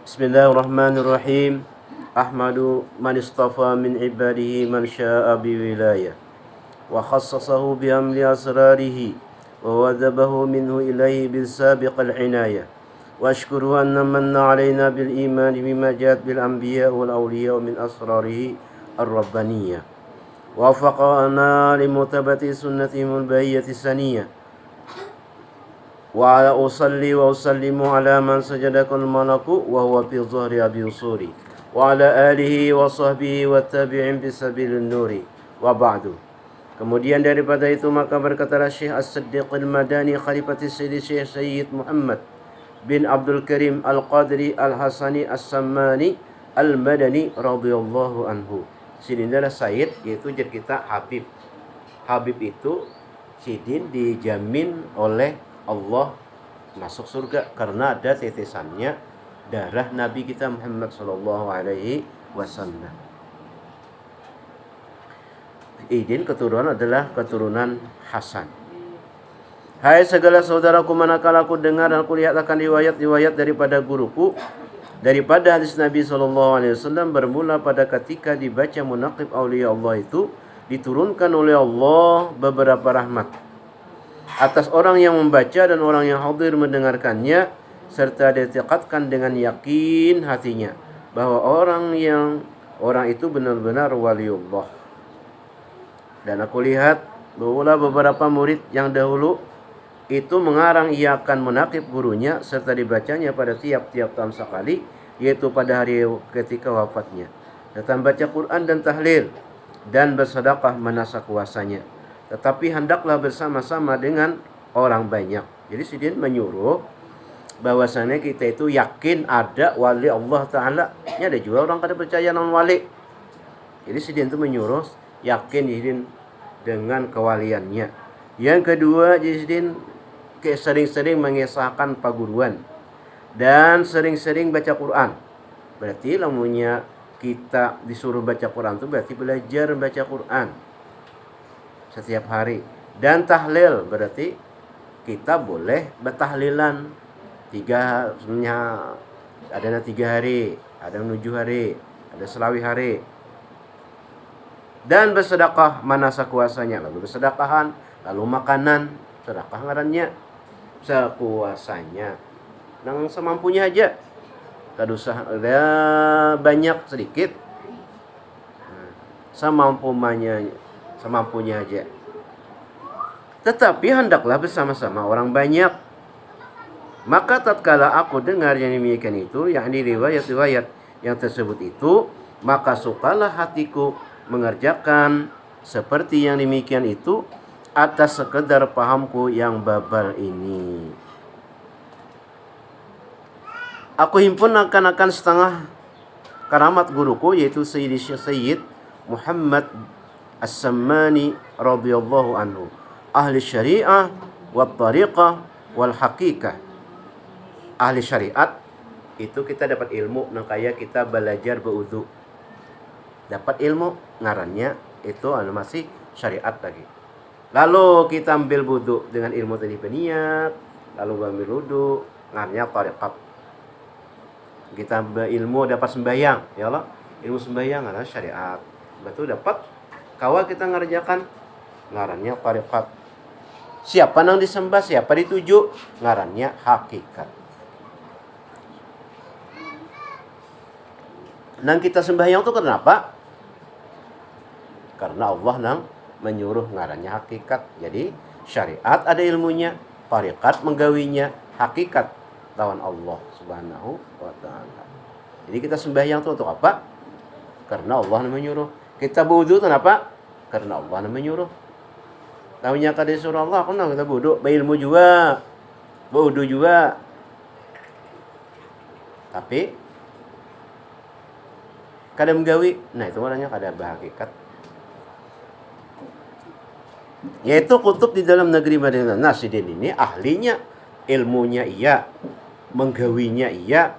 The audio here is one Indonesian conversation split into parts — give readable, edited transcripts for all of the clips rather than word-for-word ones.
Bismillahirrahmanirrahim. Ahmadu man istafa min ibadihi man sya'a biwilayah wa khassasahu bihamli asrarihi wa wadhabahu minhu ilaihi bisabiqal inayah wa ashkuru anna manna alaina bil iman bima ja'at bil anbiya wal awliya min asrarihi ar-rabbaniyah wa wafaqana limutabati sunnatihim al-bahiyyati saniyah wa ala usalli wa usallimu ala man sajadakal malaku wa huwa fi dhahri abi usuri wa ala alihi wa sahbihi wa tabi'in bisabilin nuri wa ba'du. Kemudian daripada itu maka berkatalah Syekh As-Siddiq Al-Madani Khalifati Syekh Sayyid Muhammad bin Abdul Karim Al-Qadri Al-Hasani As-Sammani Al-Madani radhiyallahu anhu. Sidin adalah Sayyid, yaitu jadi kita Habib. Habib itu Sidin dijamin oleh Allah masuk surga karena ada tetesannya darah Nabi kita Muhammad sallallahu alaihi wasallam. Idin keturunan adalah keturunan Hasan. Hai segala saudaraku, manakala aku dengar dan aku lihat akan riwayat-riwayat daripada guruku daripada hadis Nabi sallallahu alaihi wasallam bermula pada ketika dibaca munaqib auliya Allah itu diturunkan oleh Allah beberapa rahmat atas orang yang membaca dan orang yang hadir mendengarkannya, serta ditekadkan dengan yakin hatinya bahwa orang itu benar-benar waliullah. Dan aku lihat bahwa beberapa murid yang dahulu itu mengarang ia akan menakib gurunya serta dibacanya pada tiap-tiap tahun sekali, yaitu pada hari ketika wafatnya. Datang baca Quran dan tahlil dan bersedekah menasa kuasanya. Tetapi hendaklah bersama-sama dengan orang banyak. Jadi Sidin menyuruh bahwasanya kita itu yakin ada wali Allah Ta'ala. Ini ada juga orang kada percaya non wali. Jadi Sidin itu menyuruh yakin Sidin dengan kewaliannya. Yang kedua, Sidin sering-sering mengesahkan paguruan dan sering-sering baca Quran. Berarti lamunya kita disuruh baca Quran itu berarti belajar baca Quran setiap hari. Dan tahlil berarti kita boleh bertahlilan sebenarnya ada 3 hari, ada 7 hari, ada selawi hari. Dan bersedekah manasa kuasanya, lalu bersedekahan, lalu makanan, sedekah ngarannya sekuasanya, nang semampunya aja. Kada usah ada banyak sedikit, semampunya aja. Tetapi hendaklah bersama-sama orang banyak. Maka tatkala aku dengar yang demikian itu, yakni riwayat-riwayat yang tersebut itu, maka sukalah hatiku mengerjakan seperti yang demikian itu atas sekedar pahamku yang babal ini. Aku himpun akan setengah karamat guruku, yaitu Sayyid Muhammad As-Sammani radhiyallahu anhu, ahli syariah wal tariqah wal haqiqah. Ahli syariat itu kita dapat ilmu nang kaya kita belajar berwudu. Dapat ilmu ngarannya itu masih syariat lagi. Lalu kita ambil wudu dengan ilmu tadi berniat, lalu ambil wudu ngarannya tariqat. Kita berilmu dapat sembahyang, ya Allah. Ilmu sembahyang adalah syariat. Betul dapat kawa kita ngerjakan ngarannya tariqat. Siapa nang disembah, siapa dituju, ngarannya hakikat. Nang kita sembahyang itu kenapa? Karena Allah nang menyuruh ngarannya hakikat. Jadi syariat ada ilmunya, tariqat menggawinya, hakikat lawan Allah Subhanahu wa ta'ala. Jadi kita sembahyang itu untuk apa? Karena Allah yang menyuruh. Kita berwudu kenapa? Karena Allah yang menyuruh. Tahunya kada disuruh Allah, aku kita berwudu, berilmu juga, berwudu juga. Tapi kada menggawi, nah itu maknanya kada berhakikat. Yaitu kutub di dalam negeri Madinah. Nah, Sidin ini ahlinya, ilmunya iya, menggawinya iya,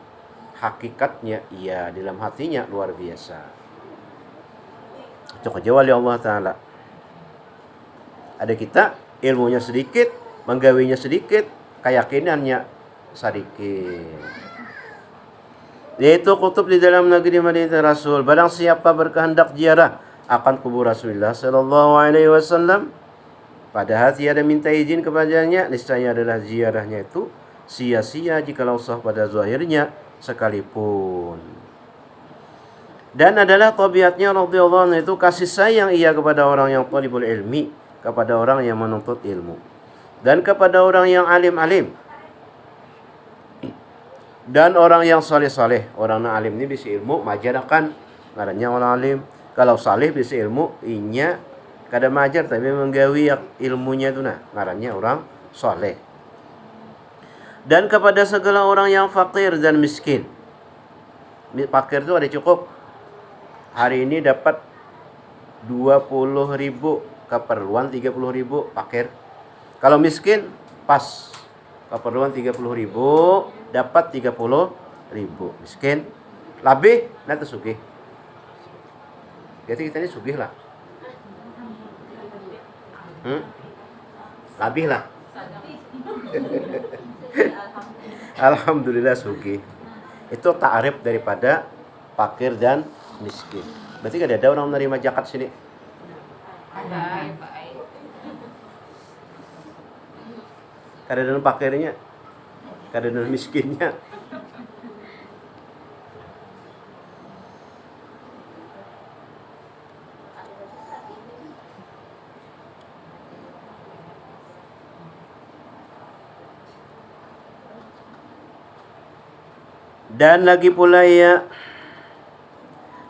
hakikatnya iya, dalam hatinya luar biasa. Itu kejawali Allah Ta'ala. Ada kita ilmunya sedikit, menggawinya sedikit, keyakinannya sedikit. Yaitu kutub di dalam negeri Madinah Rasul. Barang siapa berkehendak ziarah akan kubur Rasulullah sallallahu alaihi wasallam, padahal tiada minta izin kepadanya, niscaya adalah ziarahnya itu sia-sia jikalau sah pada zahirnya sekalipun. Dan adalah tabiatnya radhiyallahu anhu itu kasih sayang ia kepada orang yang talibul ilmi, kepada orang yang menuntut ilmu, dan kepada orang yang alim-alim, dan orang yang saleh-saleh. Orang yang alim ini bisa ilmu majarakan ngarannya orang alim. Kalau saleh bisa ilmu inya kada majar tapi menggawi ilmunya itu nah ngarannya orang saleh. Dan kepada segala orang yang fakir dan miskin. Fakir itu ada cukup. Hari ini dapat 20.000, keperluan 30.000 fakir. Kalau miskin pas, keperluan 30.000 dapat 30.000 miskin. Lebih nanti sugih. Jadi kita ini sugih lah. Lebih lah. Alhamdulillah sugih. Itu ta'arif daripada fakir dan miskin. Berarti ada orang menerima zakat sini. Kada ada fakirnya, kada ada miskinnya. Dan lagi pula ia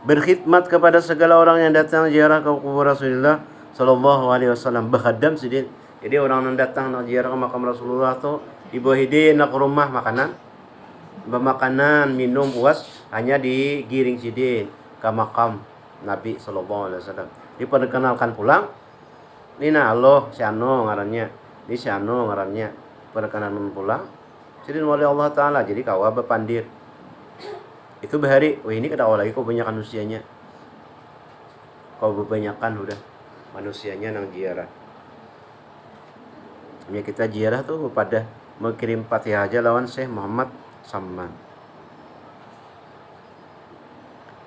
berkhidmat kepada segala orang yang datang ziarah ke kubur Rasulullah sallallahu alaihi wasallam, berkhadam sidin. Jadi orang yang datang nak ziarah ke makam Rasulullah tu dibohidin nak rumah makanan, bermakanan, minum puas, hanya digiring sidin ke makam Nabi sallallahu alaihi wasallam. Diperkenalkan pulang. Nina Allah si anu ngarannya, ni si anu ngarannya. Perkenalan pulang. Sidin oleh Allah taala jadi kawa bepandir. Itu bahari, wah ini ketawa lagi kok banyakan usianya. Kau kebanyakan udah manusianya nang ziarah. Ya kita ziarah tuh pada mengirim Fatihah aja lawan Syekh Muhammad Samman.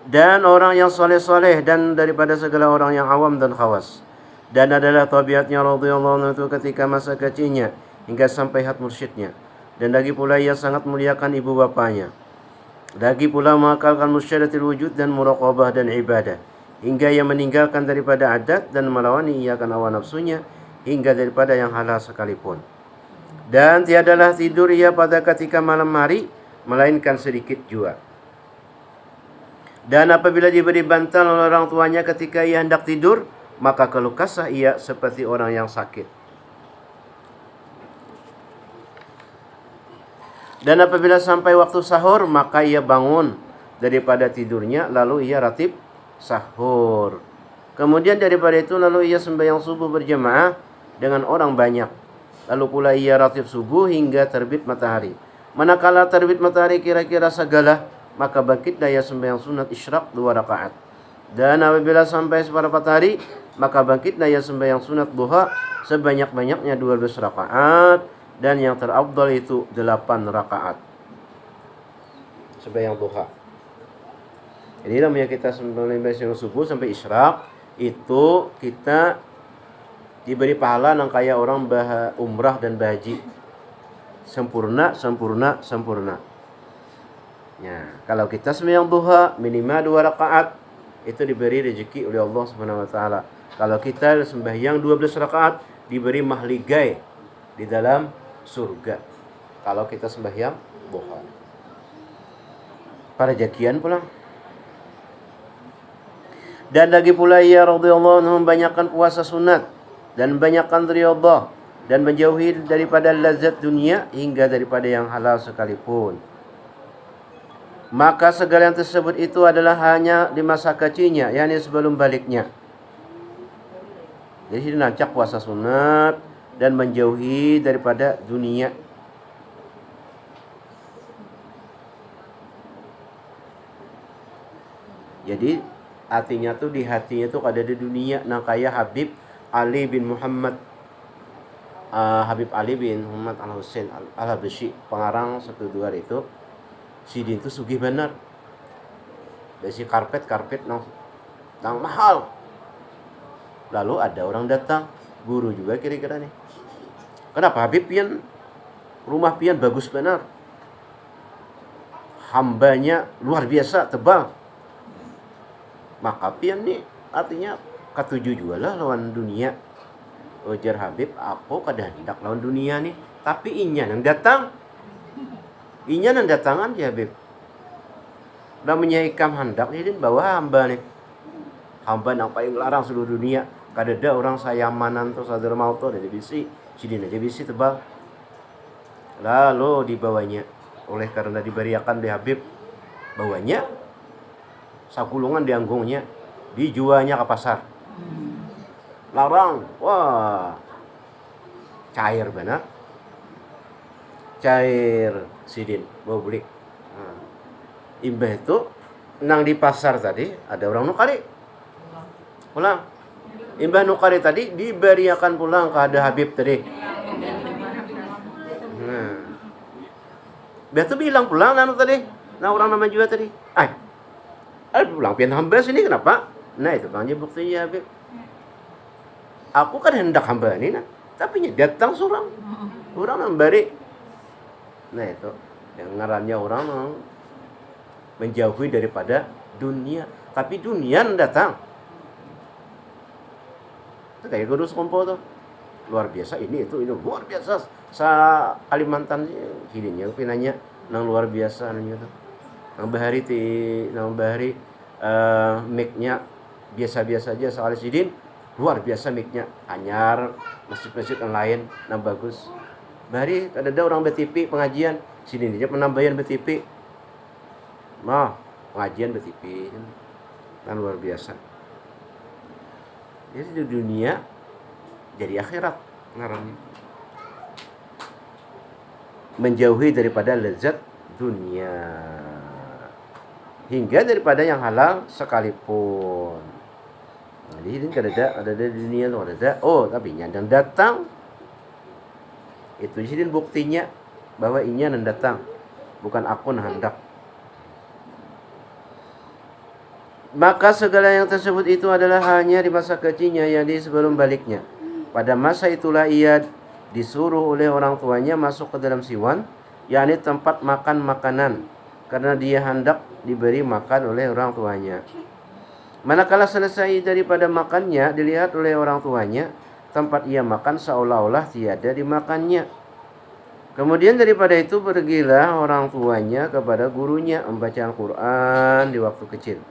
Dan orang yang soleh-soleh dan daripada segala orang yang awam dan khawas. Dan adalah tabiatnya radhiyallahu anhu itu ketika masa kecilnya hingga sampai had mursyidnya. Dan lagi pula ia sangat muliakan ibu bapanya. Lagi pula mengakalkan musyadatil wujud dan muraqabah dan ibadah. Hingga ia meninggalkan daripada adat dan melawani ia akan hawa nafsunya. Hingga daripada yang halal sekalipun. Dan tiadalah tidur ia pada ketika malam hari. Melainkan sedikit jua. Dan apabila diberi bantal oleh orang tuanya ketika ia hendak tidur. Maka keluh kesah ia seperti orang yang sakit. Dan apabila sampai waktu sahur, maka ia bangun daripada tidurnya, lalu ia ratib sahur. Kemudian daripada itu, lalu ia sembahyang subuh berjamaah dengan orang banyak. Lalu pula ia ratib subuh hingga terbit matahari. Manakala terbit matahari kira-kira segala, maka bangkitlah ia sembahyang sunat isyraq 2 rakaat. Dan apabila sampai seperempat hari, maka bangkitlah ia sembahyang sunat duha sebanyak-banyaknya 12 rakaat. Dan yang terafdal itu 8 rakaat sembahyang duha. Jadi namanya kita sembahyang subuh sampai isyraq itu kita diberi pahala nang kaya orang umrah dan berhaji. Sempurna. Ya, kalau kita sembahyang duha minimal 2 rakaat itu diberi rezeki oleh Allah Subhanahu wa taala. Kalau kita sembahyang 12 rakaat diberi mahligai di dalam surga. Kalau kita sembahyang duha. Para jakian pula. Dan lagi pula ia radhiyallahu anhu membanyakkan puasa sunat dan banyakkan riyadhah dan menjauhi daripada lazat dunia hingga daripada yang halal sekalipun. Maka segala yang tersebut itu adalah hanya di masa kecilnya, yakni sebelum baliknya. Jadi dia nancak puasa sunat dan menjauhi daripada dunia. Jadi artinya tuh di hatinya tuh ada di dunia. Nah kayak Habib Ali bin Muhammad Al-Husain Al-Habsyi pengarang 1 2 itu Sidin itu sugih benar. Besi karpet nang mahal. Lalu ada orang datang, guru juga kira-kira nih. Kenapa Habib pian rumah pian bagus benar. Hambanya luar biasa tebal. Maka pian nih artinya katuju juga lah lawan dunia. Ujar Habib, aku kada hendak lawan dunia nih, tapi inya nang datang. Inya nang datangan ya Habib. Namanya ikam hendak jadi bawa hamba nih. Hamba yang paling larang seluruh dunia. Kadada orang sayamanan tuh sadar mau tuh dari bisi, sidin aja bisi tebal. Lalu dibawanya oleh karena diberiakan di Habib, bawanya sakulungan dianggungnya, dijualnya ke pasar. Larang, wah, cair benar, cair sidin mau beli. Nah, imbah itu nang di pasar tadi ada orang nukari pulang. Imbah nukari tadi diberiakan pulang ke ada Habib tadi. Nah, dia tuh bilang pulang nanu tadi, nah orang nama juga tadi. Pulang pian hamba sini kenapa? Nah itu bang buktinya Habib. Aku kan hendak hamba ini, nah, tapi datang seorang memberi. Nah itu yang ngarannya orang menjauhi daripada dunia, tapi dunia datang. Itu kayak guru sekompo tuh luar biasa ini luar biasa sa Kalimantan hidupnya pinanya nang luar biasa nanya tuh nang bahari mic-nya biasa-biasa aja soal sidin luar biasa mic-nya anyar masjid-masjid yang lain nang bagus bahari ada orang BTP pengajian sidin aja penambahan BTP pengajian BTP kan luar biasa. Jadi di dunia jadi akhirat ngarannya. Menjauhi daripada lezat dunia hingga daripada yang halal sekalipun. Jadi ini ada di dunia tuh ada. Oh, tapi nyandang datang. Itu jadi buktinya bahwa inya datang, bukan aku hendak. Maka segala yang tersebut itu adalah hanya di masa kecilnya, yang di sebelum baliknya. Pada masa itulah ia disuruh oleh orang tuanya masuk ke dalam siwan, yakni tempat makan makanan, karena dia hendak diberi makan oleh orang tuanya. Manakala selesai daripada makannya, dilihat oleh orang tuanya tempat ia makan seolah-olah tiada dimakannya. Kemudian daripada itu pergilah orang tuanya kepada gurunya membaca Al-Quran di waktu kecil.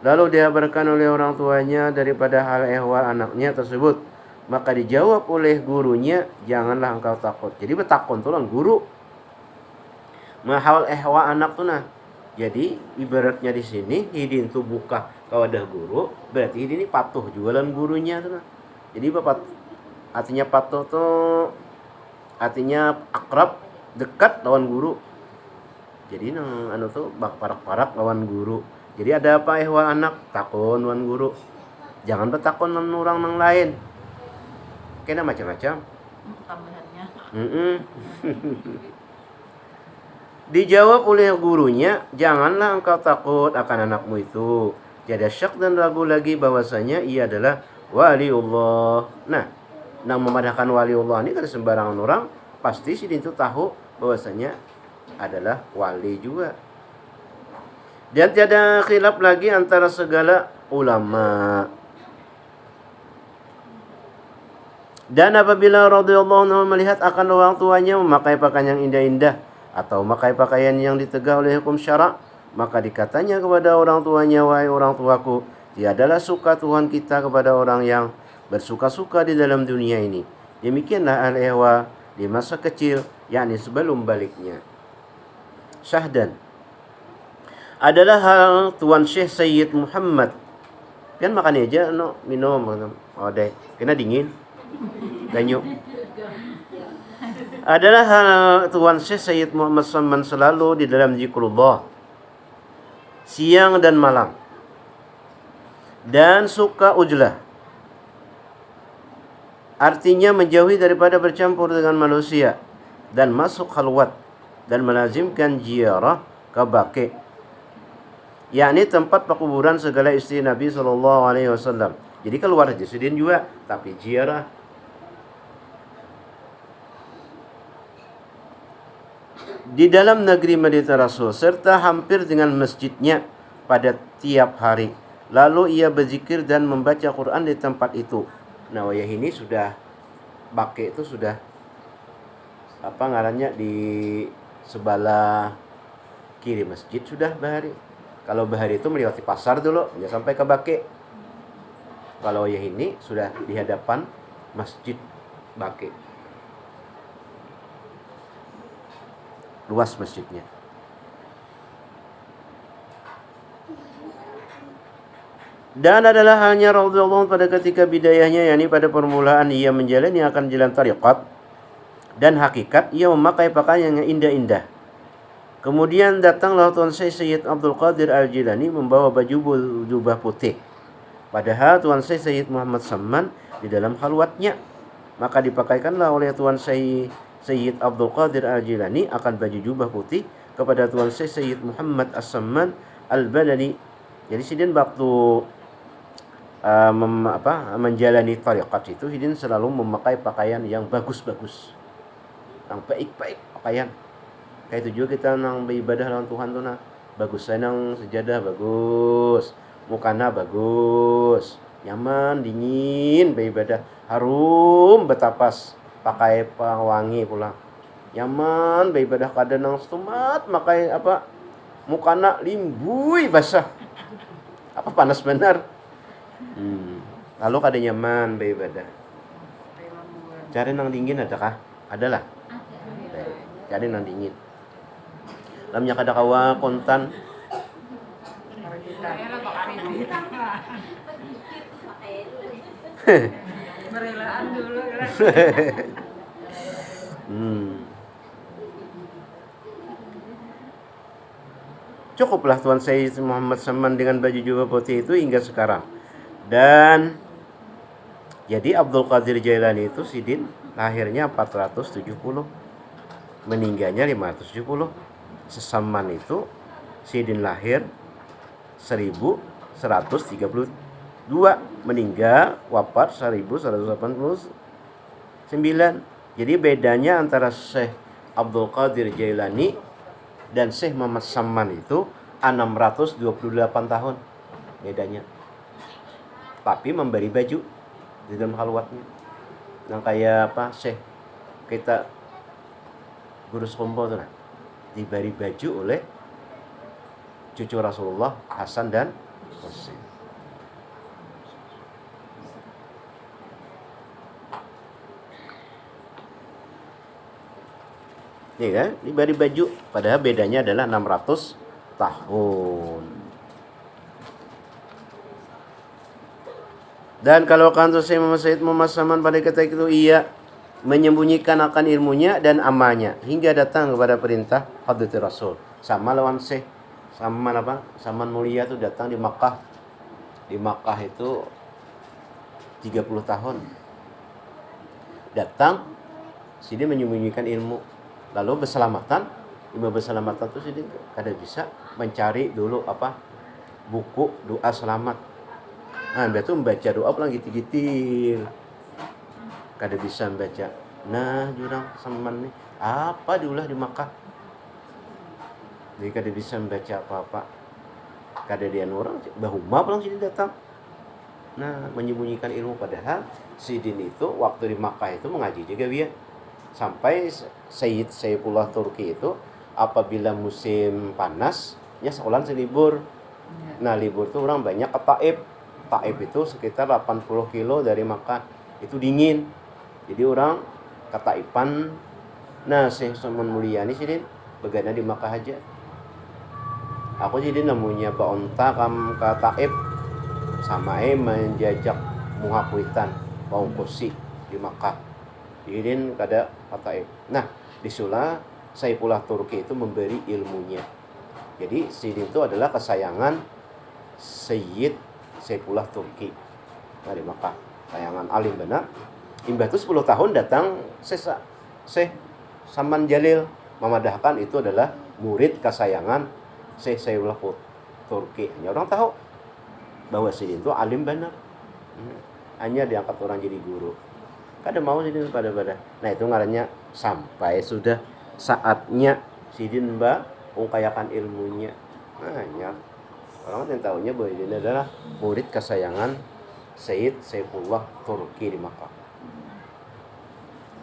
Lalu dihabarkan oleh orang tuanya daripada hal ehwal anaknya tersebut. Maka dijawab oleh gurunya, janganlah engkau takut. Jadi bertakon tulang guru. Mahal ehwa anak tuh nah. Jadi ibaratnya di sini hidin tuh buka kawadah guru, berarti hidin ini patuh jualan gurunya tuh nah. Jadi bapak artinya patuh tuh artinya akrab, dekat lawan guru. Jadi nang anu tuh bak parak-parak lawan guru. Jadi ada apa ehwa anak takon lawan guru. Jangan bertakon lawan orang nang lain. Kena macam-macam. Tambahannya. Dijawab oleh gurunya, janganlah engkau takut akan anakmu itu. Tiada syak dan ragu lagi bahwasanya ia adalah waliullah. Nah, nang memadahkan waliullah ini kan sembarangan orang pasti sih itu tahu bahwasanya adalah wali juga. Dan tiada khilaf lagi antara segala ulama. Dan apabila radhiyallahu anhu melihat akan orang tuanya memakai pakaian yang indah-indah atau memakai pakaian yang ditegah oleh hukum syarak, maka dikatanya kepada orang tuanya, wahai orang tuaku, tiadalah suka Tuhan kita kepada orang yang bersuka-suka di dalam dunia ini. Demikianlah al-ihwa di masa kecil, yakni sebelum baliknya. Syahdan adalah hal Tuan Syekh Sayyid Muhammad. Kan makan aja minum. Deh, kena dingin. Ganyo. Adalah hal Tuan Syekh Sayyid Muhammad SAW selalu di dalam zikrullah siang dan malam. Dan suka ujlah. Artinya menjauhi daripada bercampur dengan manusia dan masuk khalwat dan melazimkan ziarah ke Baqi, yakni tempat pekuburan segala istri Nabi sallallahu alaihi wasallam. Jadi keluar Haji Sidin juga, tapi ziarah. Di dalam negeri Madinah Rasul serta hampir dengan masjidnya pada tiap hari. Lalu ia berzikir dan membaca Quran di tempat itu. Nah, wayah ini sudah Baqi itu sudah apa ngarannya di sebelah kiri masjid sudah bahari. Kalau bahari itu melewati pasar dulu, ya sampai ke Baqi. Kalau wayah ini sudah di hadapan masjid Baqi. Luas masjidnya. Dan adalah halnya radhiyallahu pada ketika bidayahnya, yakni pada permulaan ia menjalani akan jalan tariqat dan hakikat, ia memakai pakaian yang indah-indah. Kemudian datanglah Tuan Sayyid Abdul Qadir Al-Jilani membawa baju jubah putih. Padahal Tuan Sayyid Muhammad Samman di dalam khalwatnya. Maka dipakaikanlah oleh Tuan Sayyid Abdul Qadir Al-Jilani akan baju jubah putih kepada Tuan Sayyid Muhammad As-Samman Al-Badani. Jadi sidin waktu menjalani tariqat itu sidin selalu memakai pakaian yang bagus-bagus, yang baik-baik pakaian. Kayak itu juga kita nang beribadah lawan Tuhan tuh nah bagus, nang sejadah bagus, mukana bagus, nyaman, dingin beribadah, harum betapas, pakai wangi pula, nyaman beribadah kada nang stumat, makai apa mukana limbui basah, apa panas benar. Lalu kada nyaman beribadah. Cari nang dingin adakah? Adalah. Cari nang dingin. Lamnya kada kawa kontan. Berelaan dulu. Cukuplah Tuan Sayyid Muhammad Samman dengan baju jubah putih itu hingga sekarang. Dan jadi Abdul Qadir Jailani itu sidin lahirnya 470, meninggalnya 570. Sesaman itu sidin lahir 1132, meninggal wafat 1189. Jadi bedanya antara Syekh Abdul Qadir Jailani dan Syekh Muhammad Samman itu 628 tahun bedanya. Tapi memberi baju di dalam khalwatnya. Yang kayak apa Syekh kita guru sekompo tuh nah, diberi baju oleh cucu Rasulullah Hasan dan Husain. Ini kan diberi baju, padahal bedanya adalah 600 tahun. Dan kalau kantor Syekh Muhammad Samman pada ketika itu ia menyembunyikan akan ilmunya dan amalnya hingga datang kepada perintah Hadratul Rasul. Sama lawan Syekh Samman Samman Mulia itu datang di Makkah. Di Makkah itu 30 tahun. Datang sini menyembunyikan ilmu. Lalu berselamatan, ilmu berselamatan itu sini kada bisa mencari dulu buku doa selamat. Nah, dia tuh membaca doa pulang gitu-gitu. Kada bisa membaca. Nah, jurang Samman nih apa diulah di Makkah. Jadi kada bisa membaca apa-apa. Kada dian orang bahuma pulang sini datang. Nah, menyembunyikan ilmu padahal sidin itu waktu di Makkah itu mengaji juga dia. Sampai Sayyid Saifullah Turki itu apabila musim panas, ya sekolah selibur. Nah, libur tuh orang banyak ke Taif. Taif itu sekitar 80 kilo dari Makkah. Itu dingin. Jadi orang ke Taifan. Nah, Syekh Samman Mulia ini sidin begana di Makkah aja. Aku jadi nemunya baonta kam ke Taif sama menjajak muhakuitan baungkusi di Makkah. Jadi kada ke Taif. Nah, disula Saifullah Turki itu memberi ilmunya. Jadi sidin itu adalah kesayangan Sayyid Saifullah Turki dari Makkah, sayangan alim benar. Imbah itu 10 tahun datang Syekh Samman Jalil memadahkan itu adalah murid kesayangan Syekh Saifullah Turki. Ya, orang tahu bahwa Sidin itu alim benar. Hanya diangkat orang jadi guru. Kada mau Sidin pada. Nah, itu ngarannya sampai sudah saatnya Sidin ungkayakan ilmunya. Nah, ya. Orang yang tahunya bahwa ini adalah murid kesayangan Syekh Saifullah Turki di Makkah.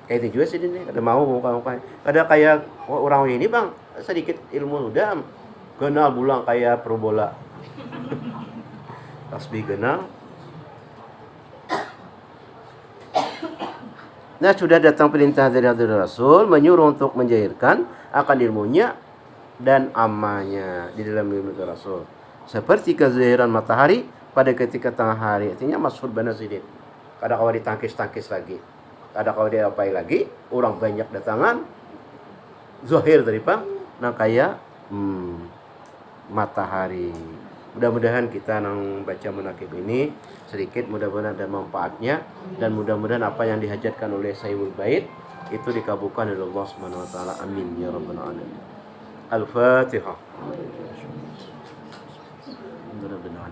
Kayak itu juga sih ini, ada mau muka-muka. Ada kayak orang ini bang, sedikit ilmu udah kenal bulang kayak probola. Tasbih kenal. Nah, sudah datang perintah dari Rasul menyuruh untuk menjahirkan akan ilmunya dan amalnya di dalam ilmu Rasul. Seperti kezahiran matahari pada ketika tengah hari. Artinya maksud benar sih dia. Kadang kalau ditangkis-tangkis lagi. Ada kalau dia apai lagi, orang banyak datangan, zahir daripada nah kayak matahari. Mudah-mudahan kita nang baca munakib ini sedikit mudah-mudahan ada manfaatnya dan mudah-mudahan apa yang dihajatkan oleh Sayyidul Bait itu dikabulkan oleh Allah Subhanahu wa taala. Amin ya rabbal alamin. Al-Fatihah. Mudah-mudahan